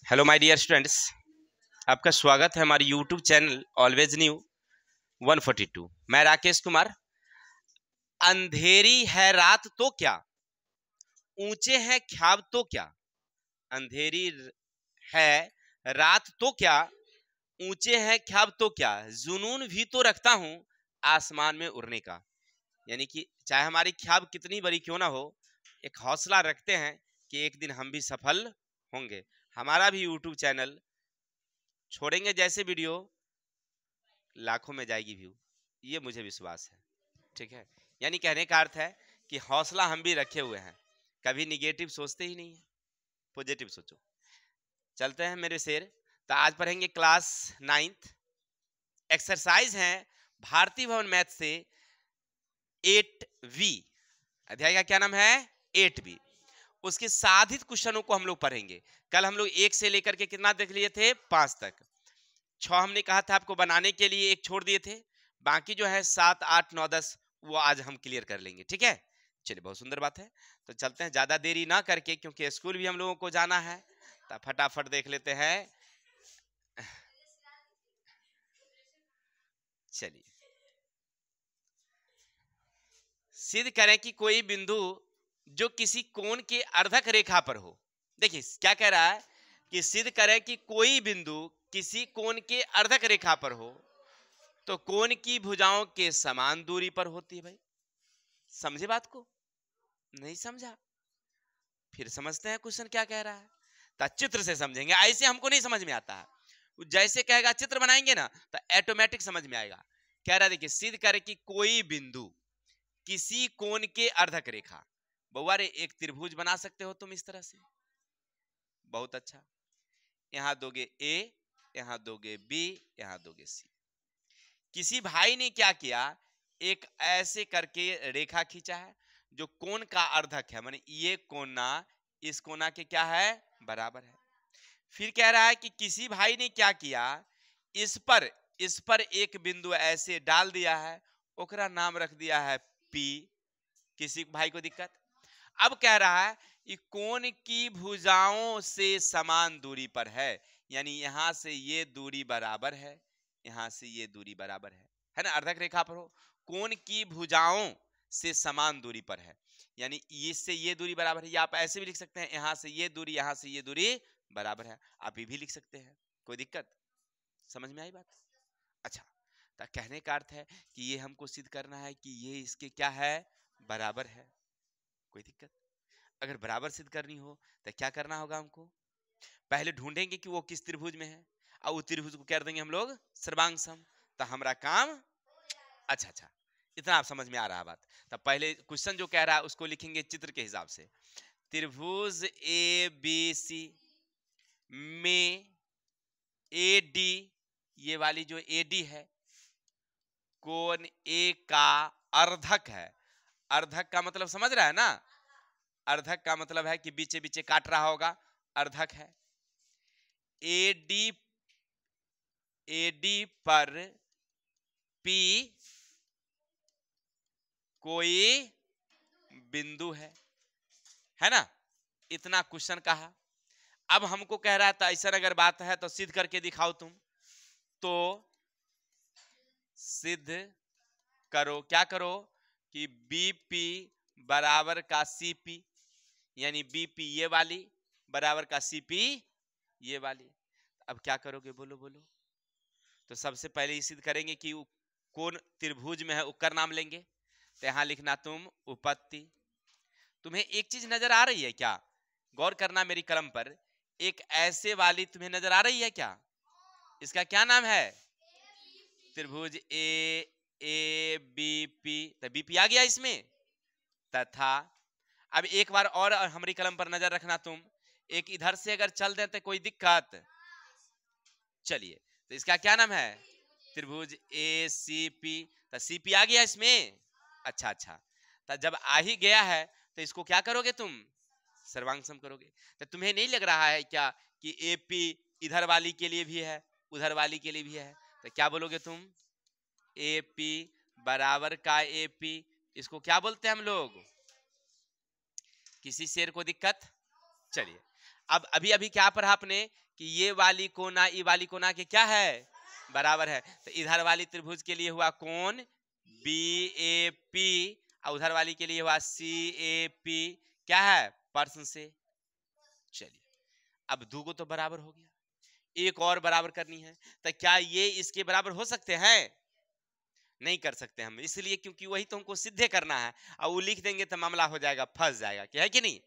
Hello my dear students, आपका स्वागत है हमारी यूट्यूब चैनल ऑलवेज न्यू 142। मैं राकेश कुमार। अंधेरी है रात तो क्या, ऊंचे हैं ख्वाब तो क्या। अंधेरी है रात तो क्या, ऊंचे हैं ख्वाब तो क्या। जुनून भी तो रखता हूं आसमान में उड़ने का। यानी कि चाहे हमारी ख्वाब कितनी बड़ी क्यों ना हो, एक हौसला रखते हैं कि एक दिन हम भी सफल होंगे। हमारा भी यूट्यूब चैनल छोड़ेंगे जैसे वीडियो लाखों में जाएगी व्यू, ये मुझे विश्वास है। ठीक है, यानी कहने का अर्थ है कि हौसला हम भी रखे हुए हैं, कभी निगेटिव सोचते ही नहीं है, पॉजिटिव सोचो। चलते हैं मेरे शेर। तो आज पढ़ेंगे क्लास 9th। एक्सरसाइज है भारतीय भवन मैथ से 8V। अध्याय का क्या नाम है? 8V। उसके साधित क्वेश्चनों को हम लोग पढ़ेंगे। कल हम लोग 1 से लेकर के कितना देख लिए थे? 5 तक। 6 हमने कहा था आपको बनाने के लिए, एक छोड़ दिए थे। बाकी जो है 7, 8, 9, 10 वो आज हम क्लियर कर लेंगे। ठीक है, चलिए, बहुत सुंदर बात है। तो चलते हैं ज्यादा देरी ना करके, क्योंकि स्कूल भी हम लोगों को जाना है। तो फटाफट देख लेते हैं। चलिए, सिद्ध करें कि कोई बिंदु जो किसी कोण के अर्धक रेखा पर हो। देखिए क्या कह रहा है कि सिद्ध करें कि कोई बिंदु किसी कोण के अर्धक रेखा पर हो तो कोण की भुजाओं के समान दूरी पर होती है। भाई समझे बात को? नहीं समझा? फिर समझते हैं क्वेश्चन क्या कह रहा है। तो चित्र से समझेंगे, ऐसे हमको नहीं समझ में आता है। जैसे कहेगा चित्र बनाएंगे ना तो ऑटोमेटिक समझ में आएगा। कह रहा है देखिए, सिद्ध करे कि कोई बिंदु किसी कोण के अर्धक रेखा। बउआ रे, एक त्रिभुज बना सकते हो तुम इस तरह से। बहुत अच्छा। यहां दोगे ए, यहां दोगे बी, यहां दोगे सी। किसी भाई ने क्या किया, एक ऐसे करके रेखा खींचा है जो कोण का अर्धक है, माने ये कोना इस कोना के क्या है? बराबर है। फिर कह रहा है कि किसी भाई ने क्या किया, इस पर एक बिंदु ऐसे डाल दिया है, ओकरा नाम रख दिया है पी। किसी भाई को दिक्कत? अब कह रहा है कि कोण की भुजाओं से समान दूरी पर है, यानी यहां से ये दूरी बराबर है, यहां से ये दूरी बराबर है ना? अर्धक रेखा पर हो, कोण की भुजाओं से समान दूरी पर है, यानी इससे ये दूरी बराबर है। या आप ऐसे भी लिख सकते हैं, यहां से ये दूरी, यहां से ये दूरी बराबर है। आप ये भी लिख सकते हैं, कोई दिक्कत? समझ में आई बात? अच्छा, तो कहने का अर्थ है कि ये हमको सिद्ध करना है कि ये इसके क्या है? बराबर है। कोई दिक्कत? अगर बराबर सिद्ध करनी हो तो क्या करना होगा हमको? पहले ढूंढेंगे कि वो किस त्रिभुज में है, और उस त्रिभुज को कर देंगे हम लोग सर्वांग सम। तो हमारा काम। अच्छा अच्छा, इतना आप समझ में आ रहा है बात। तब पहले क्वेश्चन जो कह रहा है उसको लिखेंगे चित्र के हिसाब से। त्रिभुज ए बी सी में ए डी, ये वाली जो ए डी है, कोण ए का अर्धक है। अर्धक का मतलब समझ रहा है ना? अर्धक का मतलब है कि बीचे बीचे काट रहा होगा, अर्धक है। एडी पर पी कोई बिंदु है ना? इतना क्वेश्चन कहा। अब हमको कह रहा था ऐसा अगर बात है तो सिद्ध करके दिखाओ तुम। तो सिद्ध करो, क्या करो कि बीपी बराबर का सीपी, यानी बीपी ये वाली बराबर का सीपी ये वाली। अब क्या करोगे? बोलो बोलो। तो सबसे पहले ये सिद्ध करेंगे कि कौन त्रिभुज में है, उसका नाम लेंगे। तो यहां लिखना तुम उपपत्ति। तुम्हें एक चीज नजर आ रही है क्या? गौर करना मेरी कलम पर। एक ऐसे वाली तुम्हें नजर आ रही है क्या? इसका क्या नाम है? त्रिभुज ए बी पी। तो बीपी आ गया इसमें। तथा अब एक बार और हमारी कलम पर नजर रखना तुम। एक इधर से अगर चल देते कोई दिक्कत? चलिए, तो इसका क्या नाम है? त्रिभुज ए सी पी। तो सी पी आ गया इसमें। अच्छा अच्छा, तो जब आ ही गया है तो इसको क्या करोगे तुम? सर्वांग सम करोगे। तो तुम्हें नहीं लग रहा है क्या कि ए पी इधर वाली के लिए भी है, उधर वाली के लिए भी है? तो क्या बोलोगे तुम? ए पी बराबर का ए पी, इसको क्या बोलते हैं हम लोग? किसी शेर को दिक्कत? चलिए, अब अभी अभी क्या पढ़ा आपने कि ये वाली कोना ये वाली कोना के क्या है, बराबर है। तो इधर वाली त्रिभुज के लिए हुआ कोण BAP और उधर वाली के लिए हुआ CAP, क्या है, पर्सन से। चलिए अब दो तो बराबर हो गया, एक और बराबर करनी है। तो क्या ये इसके बराबर हो सकते हैं? नहीं कर सकते हम, इसलिए क्योंकि वही तो हमको सिद्ध करना है, और वो लिख देंगे तो मामला हो जाएगा, फंस जाएगा, क्या है कि नहीं,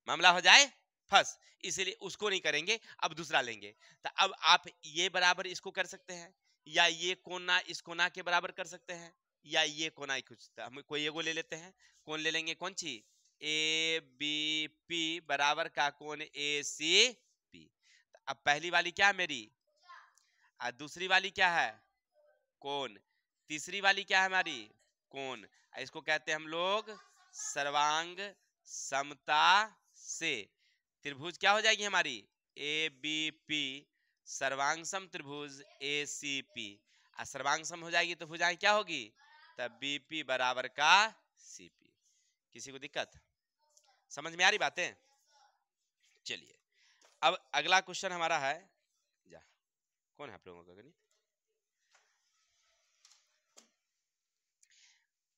मामला हो जाए फंस, इसलिए उसको नहीं करेंगे। अब दूसरा लेंगे। तो अब आप ये बराबर इसको कर सकते हैं, या ये कोना इस कोना के बराबर कर सकते हैं, या ये कोना कुछ, हम कोई एगो ले लेते हैं। कौन ले लेंगे, कौन सी, ABP बराबर का कोण ACP। अब पहली वाली क्या है मेरी, और दूसरी वाली क्या है, कोण, तीसरी वाली क्या है हमारी, कोण। इसको कहते हैं हम लोग सर्वांग समता से त्रिभुज क्या हो जाएगी हमारी, ABP सर्वांग सम त्रिभुज ACP। सर्वांग सम हो जाएगी तो भुजाएं क्या होगी, तब BP बराबर का CP। किसी को दिक्कत, समझ में आ रही बातें? चलिए अब अगला क्वेश्चन हमारा है, जा कौन है आप लोगों का गणित,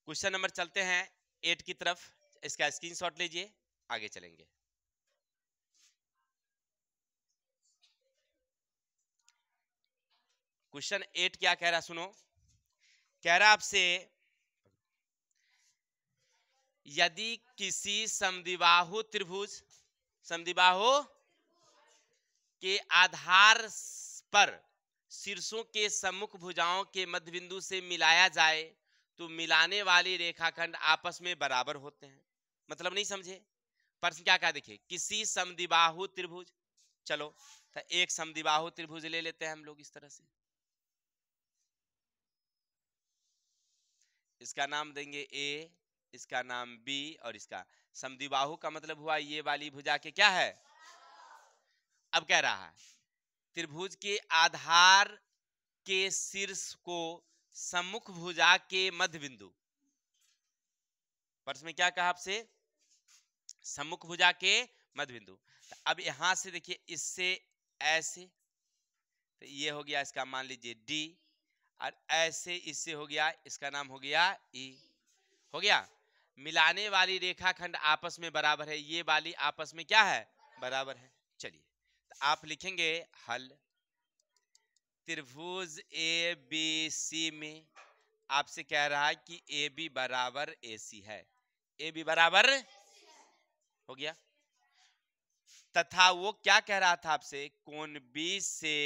क्वेश्चन नंबर चलते हैं 8 की तरफ, इसका स्क्रीनशॉट लीजिए, आगे चलेंगे। क्वेश्चन 8 क्या कह रहा, सुनो, कह रहा आपसे, यदि किसी समद्विबाहु त्रिभुज, समद्विबाहु के आधार पर शीर्षों के सम्मुख भुजाओं के मध्य बिंदु से मिलाया जाए तो मिलाने वाली रेखाखंड आपस में बराबर होते हैं। मतलब नहीं समझे, प्रश्न क्या कहा, देखिए किसी समद्विबाहु त्रिभुज, चलो तो एक समद्विबाहु त्रिभुज ले लेते हैं हम लोग इस तरह से, इसका नाम देंगे A, इसका नाम B, और इसका समद्विबाहु का मतलब हुआ ये वाली भुजा के क्या है। अब कह रहा है त्रिभुज के आधार के शीर्ष को सम्मुख भुजा के मध्य बिंदु, प्रश्न में क्या कहा आपसे, सम्मुख भुजा के मध्य बिंदु। तो अब यहां से देखिए इससे ऐसे, तो ये हो गया इसका मान लीजिए D, और ऐसे इससे हो गया, इसका नाम हो गया E, हो गया। मिलाने वाली रेखाखंड आपस में बराबर है, ये वाली आपस में क्या है, बराबर है। चलिए तो आप लिखेंगे हल, त्रिभुज ABC में आपसे कह रहा है कि AB बराबर AC है, AB बराबर हो गया, तथा वो क्या कह रहा था आपसे, कोण B से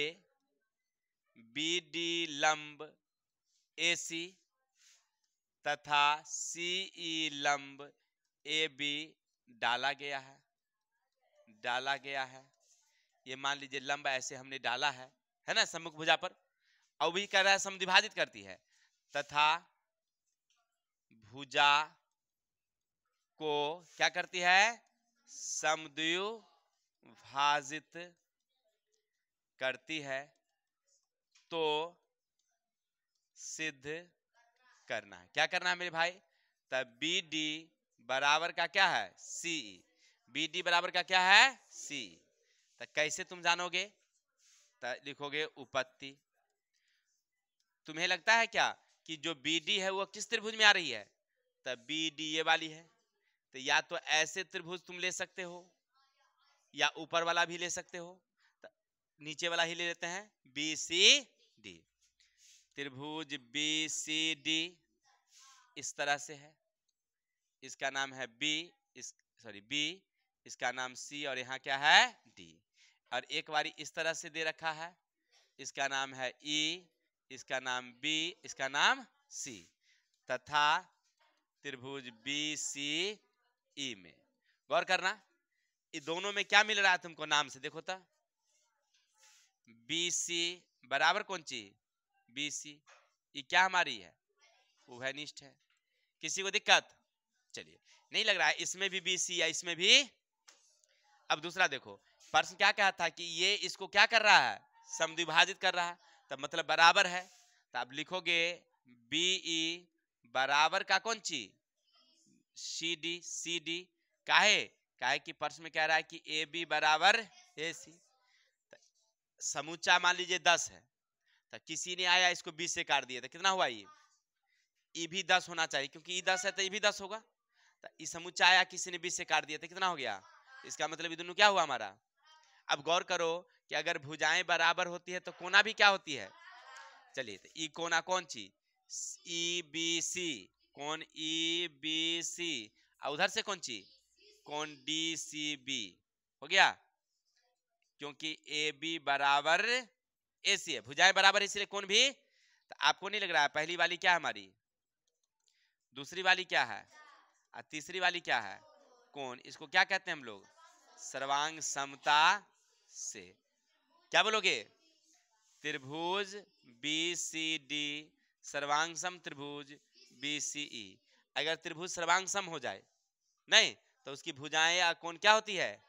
BD लंब AC तथा CE लंब AB डाला गया है, डाला गया है। ये मान लीजिए लंब ऐसे हमने डाला है ना, सम्मुख भुजा पर, और भी कह रहा है समद्विभाजित करती है, तथा भुजा को क्या करती है, समद्विभाजित करती है, तो सिद्ध करना है, क्या करना है मेरे भाई, तब BD बराबर का क्या है, CE, BD बराबर का क्या है, CE। तो कैसे तुम जानोगे, तो लिखोगे उपपत्ति। तुम्हें लगता है क्या कि जो BD है वो किस त्रिभुज में आ रही है, तब BD ये वाली है, तो या तो ऐसे त्रिभुज तुम ले सकते हो, या ऊपर वाला भी ले सकते हो, तो नीचे वाला ही ले लेते हैं, BCD, त्रिभुज BCD इस तरह से है, इसका नाम है B, B, इसका नाम C, और यहाँ क्या है D, और एक बारी इस तरह से दे रखा है, इसका नाम है E, इसका नाम B, इसका नाम C, तथा त्रिभुज BCE में, गौर करना ये दोनों में क्या मिल रहा है तुमको नाम से, देखो तो BC बराबर कौन चीज, BC, ये क्या हमारी है, उभयनिष्ठ है। किसी को दिक्कत, चलिए नहीं लग रहा है, इसमें भी BC या इसमें भी। अब दूसरा देखो, प्रश्न क्या कहा था कि ये इसको क्या कर रहा है, समद्विभाजित कर रहा है, तब मतलब बराबर है, तो आप लिखोगे BE बराबर का कौन चीज, CD, काहे काहे कि प्रश्न में कह रहा है कि AB बराबर AC, समुच्चय मान लीजिए 10 है, तो किसी ने आया इसको 20 से काट दिया, तो कितना हुआ ये भी 10 होना चाहिए, क्योंकि ये 10 है तो ये भी 10 होगा। तो ये समुच्चय आया, किसी ने 20 से काट दिया, तो कितना हो गया? इसका मतलब ये दोनों क्या हुआ हमारा? अब गौर करो कि अगर भुजाएं बराबर होती है तो कोना भी क्या होती है? चलिए, तो ई कोना कौन सी? ई बी सी, कौन ई बी सी, और उधर से कौन सी? कौन डी सी बी। हो गया, क्योंकि ए बी बराबर ए सी है, भुजाएं बराबर है, इसलिए कौन भी। तो आपको नहीं लग रहा है पहली वाली क्या है हमारी, दूसरी वाली क्या है, और तीसरी वाली क्या है? कौन। इसको क्या कहते हैं हम लोग? सर्वांग समता से। क्या बोलोगे? त्रिभुज बी सी डी सर्वांग सम त्रिभुज बी सी ई। अगर त्रिभुज सर्वांग सम हो जाए नहीं तो उसकी भुजाएं या कोण क्या होती है?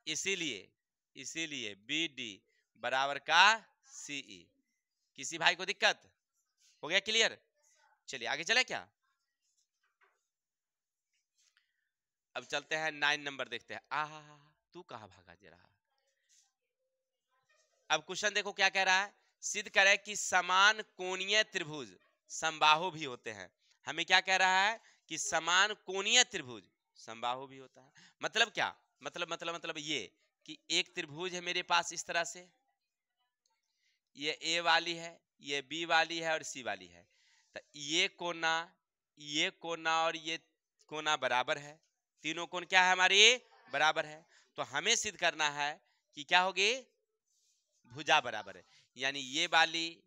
इसीलिए बी डी बराबर का सी ई। किसी भाई को दिक्कत हो गया? क्लियर? चलिए आगे चले क्या? अब चलते हैं 9 नंबर देखते हैं। तू कहां भागा जा रहा? अब क्वेश्चन देखो क्या कह रहा है। सिद्ध करे कि समान कोणीय त्रिभुज समबाहु भी होते हैं। हमें क्या कह रहा है कि समान कोणीय त्रिभुज समबाहु भी होता है। मतलब क्या? मतलब ये कि एक त्रिभुज है मेरे पास इस तरह से, ये ए वाली है, ये बी वाली है और सी वाली है। तो ये कोना और ये कोना बराबर है। तीनों कोण क्या है हमारे? बराबर है। तो हमें सिद्ध करना है कि क्या होगी? भुजा बराबर है, यानी ये वाली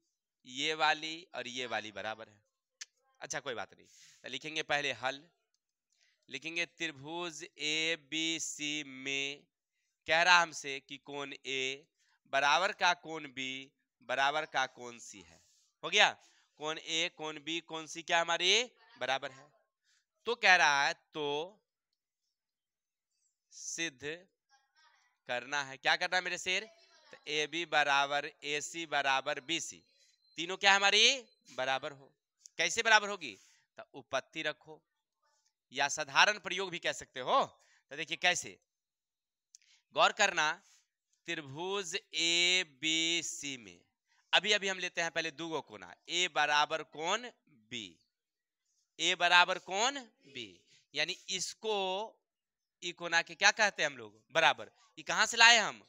और ये वाली बराबर है। अच्छा कोई बात नहीं, तो लिखेंगे पहले हल। लिखेंगे त्रिभुज ए बी सी में कह रहा हमसे कि कोण ए बराबर का कोण बी बराबर का कोण सी है। हो गया, कोण ए कोण बी कोण सी क्या हमारे बराबर है। तो कह रहा है तो सिद्ध करना है। क्या करना है मेरे शेर? तो ए बी बराबर ए सी बराबर बी सी, तीनों क्या हमारी बराबर हो। कैसे बराबर होगी? तो उपपत्ति रखो या साधारण प्रयोग भी कह सकते हो। तो देखिए कैसे, गौर करना। त्रिभुज ए बी सी में अभी हम लेते हैं पहले दो कोना, ए बराबर कोण बी, ए बराबर कोण बी, यानी इसको ई कोना के क्या कहते हैं हम लोग? बराबर। ये कहां से लाए हम?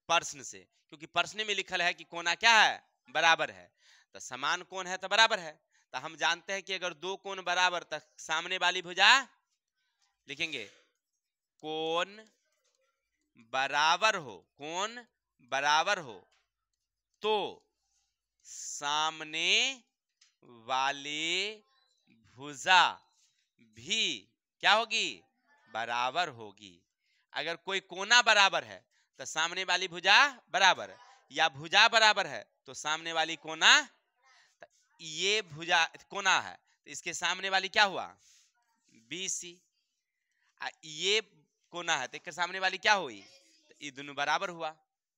प्रश्न से, क्योंकि प्रश्न में लिखल है कि कोना क्या है? बराबर है। तो समान कोण है तो बराबर है। तो हम जानते हैं कि अगर दो कोण बराबर तो सामने वाली भुजा लिखेंगे कोण बराबर हो, कोण बराबर हो तो सामने वाली भुजा भी क्या होगी? बराबर होगी। अगर कोई कोना बराबर है तो सामने वाली भुजा बराबर, या भुजा बराबर है तो सामने वाली कोना। ये भुजा कोना है तो इसके सामने वाली क्या हुआ? B C. ये कोना है तो इसके सामने वाली क्या हुई? तो ये दोनों बराबर हुआ।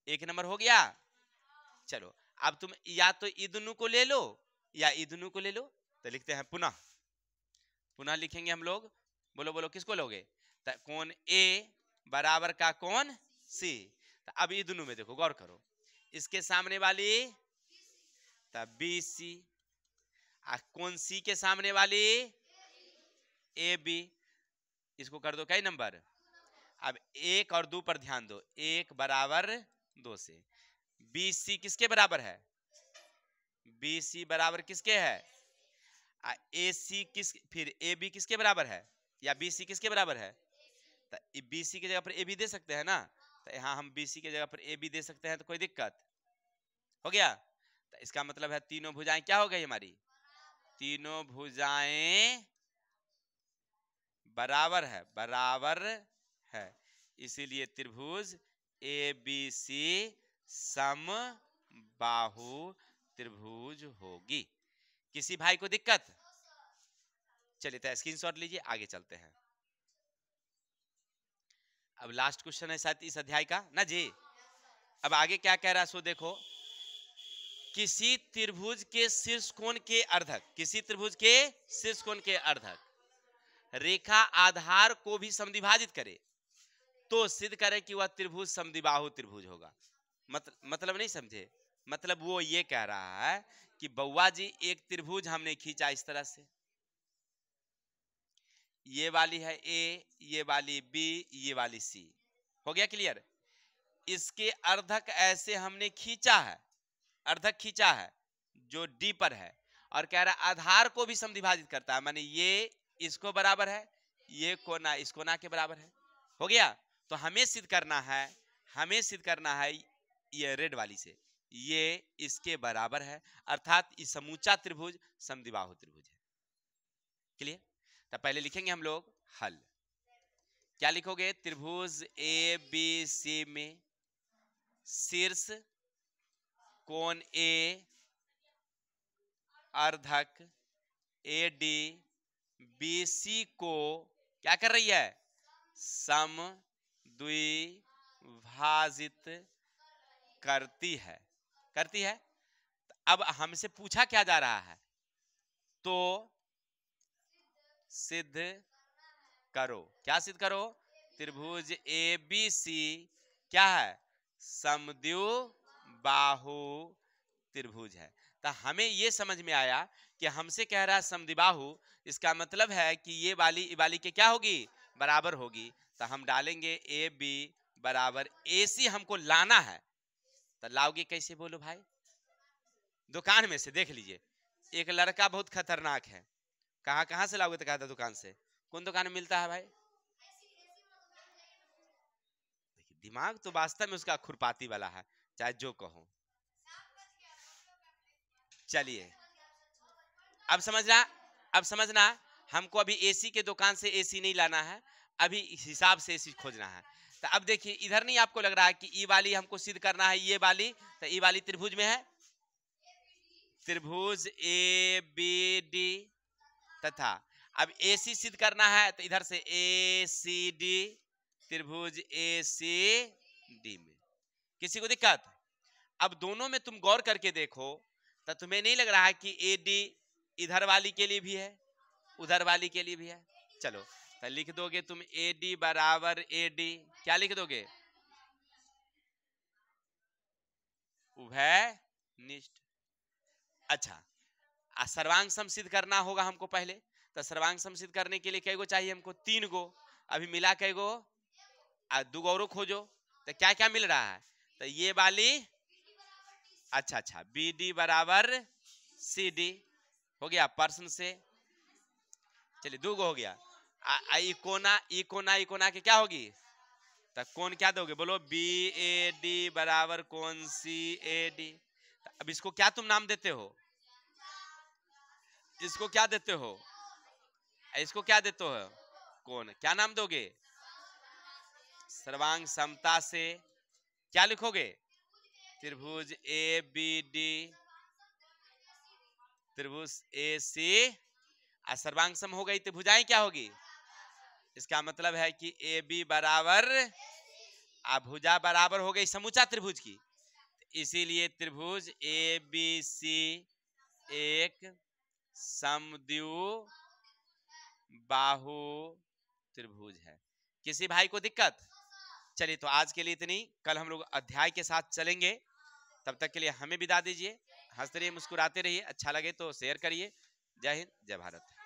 एक नंबर हो गया। चलो अब तुम या तो ये दोनों को ले लो या ये दोनों को ले लो। तो लिखते हैं पुनः लिखेंगे हम लोग। बोलो बोलो किसको लोगे? तो कोण ए बराबर का कोण सी। तो अब ये दोनों में देखो, गौर करो, इसके सामने वाली तब बी सी, कोण सी के सामने वाली ए बी। इसको कर दो कई नंबर? अब एक और दो पर ध्यान दो, एक बराबर दो से बी सी किसके बराबर है? बी सी बराबर किसके है? ए सी किस, फिर ए बी किसके बराबर है? या बी सी किसके बराबर है? तो बी सी की जगह पर ए बी दे सकते हैं ना। तो यहाँ हम बी सी की जगह पर ए बी दे सकते हैं, तो कोई दिक्कत हो गया। तो इसका मतलब है तीनों भुजाएं क्या हो गई हमारी? तीनों भुजाएं बराबर है। इसीलिए त्रिभुज ए बी सी समबाहु त्रिभुज होगी। किसी भाई को दिक्कत? चलिए तो स्क्रीनशॉट लीजिए, आगे चलते हैं। अब लास्ट क्वेश्चन है शायद इस अध्याय का ना जी। अब आगे क्या कह रहा है सो देखो। किसी त्रिभुज के शीर्ष कोण के अर्धक, किसी त्रिभुज के शीर्ष कोण के अर्धक रेखा आधार को भी समद्विभाजित करे तो सिद्ध करें कि वह त्रिभुज समद्विबाहु त्रिभुज होगा। मतलब नहीं समझे। मतलब वो ये कह रहा है कि बउआ जी एक त्रिभुज हमने खींचा इस तरह से, ये वाली है ए, ये वाली बी, ये वाली सी। हो गया क्लियर? इसके अर्धक ऐसे हमने खींचा है, अर्धक खींचा है जो डी पर है, और कह रहा है आधार को भी समद्विभाजित करता है, माने ये इसको बराबर है, ये कोना इस कोना के बराबर है। हो गया? तो हमें सिद्ध करना है, हमें सिद्ध करना है ये रेड वाली से, ये इसके बराबर है, अर्थात इस समूचा त्रिभुज समद्विबाहु त्रिभुज है। क्लियर? तो पहले लिखेंगे हम लोग हल। क्या लिखोगे? त्रिभुज ए बी सी में शीर्ष कोण ए, अर्धक ए डी बी सी को क्या कर रही है? सम द्विभाजित करती है, करती है। अब हमसे पूछा क्या जा रहा है? तो सिद्ध करो। क्या सिद्ध करो? त्रिभुज ए बी सी क्या है? समद्विबाहु त्रिभुज है। तो हमें ये समझ में आया कि हमसे कह रहा है समद्विबाहु, इसका मतलब है कि ये वाली के क्या होगी? बराबर होगी। तो हम डालेंगे ए बी बराबर ए सी, हमको लाना है। तो लाओगे कैसे बोलो भाई? दुकान में से देख लीजिए, एक लड़का बहुत खतरनाक है। कहाँ से लाओगे? तो कहा था दुकान से। कौन दुकान में मिलता है भाई? दिमाग तो वास्तव में उसका खुरपाती वाला है, चाहे जो कहो। चलिए अब समझना, अब समझना, हमको अभी एसी के दुकान से एसी नहीं लाना है, अभी इस हिसाब से एसी खोजना है। तो अब देखिए इधर नहीं आपको लग रहा है कि ई वाली हमको सिद्ध करना है, ये वाली, तो ई वाली त्रिभुज में है, त्रिभुज ए बी डी, तथा अब एसी सिद्ध करना है तो इधर से ए सी डी, त्रिभुज ए सी डी में। किसी को दिक्कत? अब दोनों में तुम गौर करके देखो तो तुम्हें नहीं लग रहा है कि ए डी इधर वाली के लिए भी है, उधर वाली के लिए भी है? चलो तो लिख दोगे तुम ए डी बराबर ए डी, क्या लिख दोगे? उभय निष्ठ। अच्छा, सर्वांग सम सिद्ध करना होगा हमको पहले, तो सर्वांग सम सिद्ध करने के लिए कै गो चाहिए हमको? 3 गो। अभी मिला कै गो? 2 गो और खोजो। तो क्या क्या मिल रहा है? तो ये वाली, अच्छा बी डी बराबर सी डी हो गया प्रश्न से। चलिए 2 गो हो गया। इकोना के क्या होगी? तो कौन क्या दोगे बोलो? बी ए डी बराबर कौन सी ए डी। अब इसको क्या तुम नाम देते हो? इसको क्या देते हो? इसको क्या देते हो? कौन, क्या नाम दोगे? सर्वांग समता से क्या लिखोगे? त्रिभुज ए बी डी, त्रिभुज ए सी, सर्वांग सम हो गई तो भुजाएं क्या होगी? इसका मतलब है कि ए बी बराबर, भुजा बराबर हो गई समूचा त्रिभुज की, इसीलिए त्रिभुज ए बी सी एक समद्विबाहु त्रिभुज है। किसी भाई को दिक्कत? चलिए तो आज के लिए इतनी, कल हम लोग अध्याय के साथ चलेंगे। तब तक के लिए हमें विदा दीजिए। हंसते रहिए, मुस्कुराते रहिए, अच्छा लगे तो शेयर करिए। जय हिंद, जय भारत।